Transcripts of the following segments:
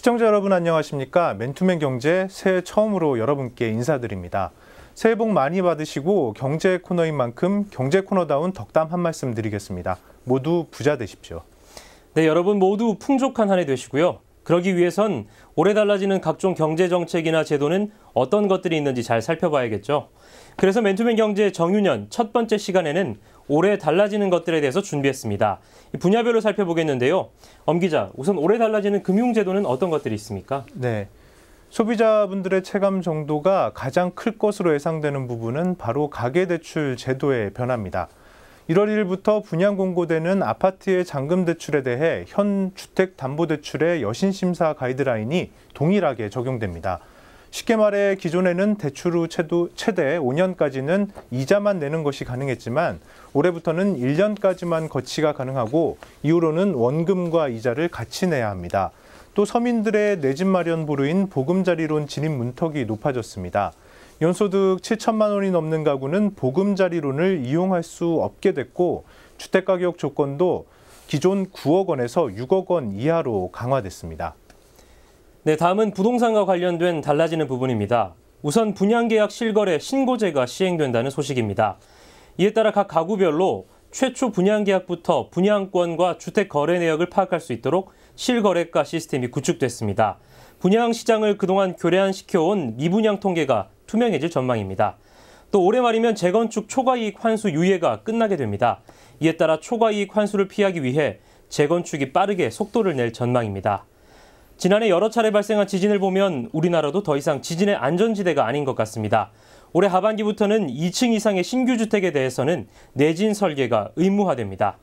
시청자 여러분 안녕하십니까? 맨투맨 경제 새해 처음으로 여러분께 인사드립니다. 새해 복 많이 받으시고 경제 코너인 만큼 경제 코너다운 덕담 한 말씀 드리겠습니다. 모두 부자 되십시오. 네, 여러분 모두 풍족한 한 해 되시고요. 그러기 위해선 올해 달라지는 각종 경제 정책이나 제도는 어떤 것들이 있는지 잘 살펴봐야겠죠. 그래서 맨투맨 경제 정유년 첫 번째 시간에는 올해 달라지는 것들에 대해서 준비했습니다. 분야별로 살펴보겠는데요. 엄 기자, 우선 올해 달라지는 금융제도는 어떤 것들이 있습니까? 네, 소비자분들의 체감 정도가 가장 클 것으로 예상되는 부분은 바로 가계대출 제도의 변화입니다. 1월 1일부터 분양 공고되는 아파트의 잔금 대출에 대해 현 주택담보대출의 여신심사 가이드라인이 동일하게 적용됩니다. 쉽게 말해 기존에는 대출 후 최대 5년까지는 이자만 내는 것이 가능했지만 올해부터는 1년까지만 거치가 가능하고 이후로는 원금과 이자를 같이 내야 합니다. 또 서민들의 내 집 마련 보루인 보금자리론 진입 문턱이 높아졌습니다. 연소득 7천만 원이 넘는 가구는 보금자리론을 이용할 수 없게 됐고 주택가격 조건도 기존 9억 원에서 6억 원 이하로 강화됐습니다. 네, 다음은 부동산과 관련된 달라지는 부분입니다. 우선 분양계약 실거래 신고제가 시행된다는 소식입니다. 이에 따라 각 가구별로 최초 분양계약부터 분양권과 주택 거래 내역을 파악할 수 있도록 실거래가 시스템이 구축됐습니다. 분양 시장을 그동안 교란시켜온 미분양 통계가 투명해질 전망입니다. 또 올해 말이면 재건축 초과이익 환수 유예가 끝나게 됩니다. 이에 따라 초과이익 환수를 피하기 위해 재건축이 빠르게 속도를 낼 전망입니다. 지난해 여러 차례 발생한 지진을 보면 우리나라도 더 이상 지진의 안전지대가 아닌 것 같습니다. 올해 하반기부터는 2층 이상의 신규 주택에 대해서는 내진 설계가 의무화됩니다.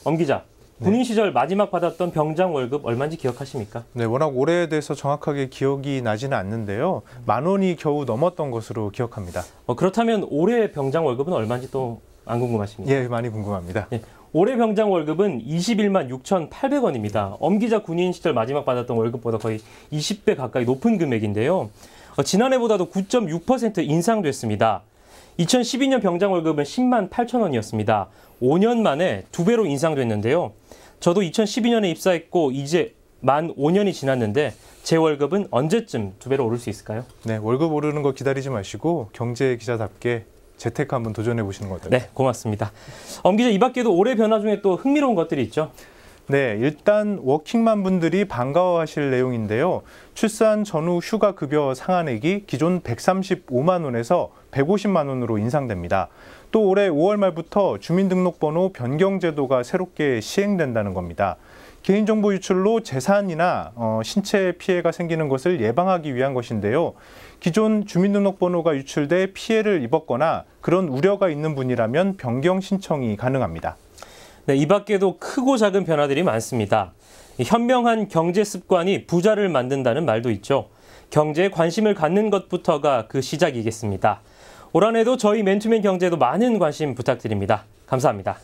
엄 기자, 군인 시절 마지막 받았던 병장 월급 얼마인지 기억하십니까? 네, 워낙 오래돼서 정확하게 기억이 나지는 않는데요. 10,000원이 겨우 넘었던 것으로 기억합니다. 그렇다면 올해 병장 월급은 얼마인지 또 안 궁금하십니까? 예, 많이 궁금합니다. 예, 올해 병장 월급은 21만 6,800원입니다. 엄 기자 군인 시절 마지막 받았던 월급보다 거의 20배 가까이 높은 금액인데요. 지난해보다도 9.6% 인상됐습니다. 2012년 병장 월급은 10만 8천 원이었습니다. 5년 만에 2배로 인상됐는데요. 저도 2012년에 입사했고 이제 만 5년이 지났는데 제 월급은 언제쯤 2배로 오를 수 있을까요? 네, 월급 오르는 거 기다리지 마시고 경제 기자답게 재테크 한번 도전해 보시는 거 어떨까요? 네, 고맙습니다. 엄 기자, 이 밖에도 올해 변화 중에 또 흥미로운 것들이 있죠? 네, 일단 워킹맘 분들이 반가워하실 내용인데요. 출산 전후 휴가 급여 상한액이 기존 135만 원에서 150만 원으로 인상됩니다. 또 올해 5월 말부터 주민등록번호 변경 제도가 새롭게 시행된다는 겁니다. 개인정보 유출로 재산이나 신체 피해가 생기는 것을 예방하기 위한 것인데요. 기존 주민등록번호가 유출돼 피해를 입었거나 그런 우려가 있는 분이라면 변경 신청이 가능합니다. 네, 이 밖에도 크고 작은 변화들이 많습니다. 현명한 경제 습관이 부자를 만든다는 말도 있죠. 경제에 관심을 갖는 것부터가 그 시작이겠습니다. 올 한 해도 저희 맨투맨 경제에도 많은 관심 부탁드립니다. 감사합니다.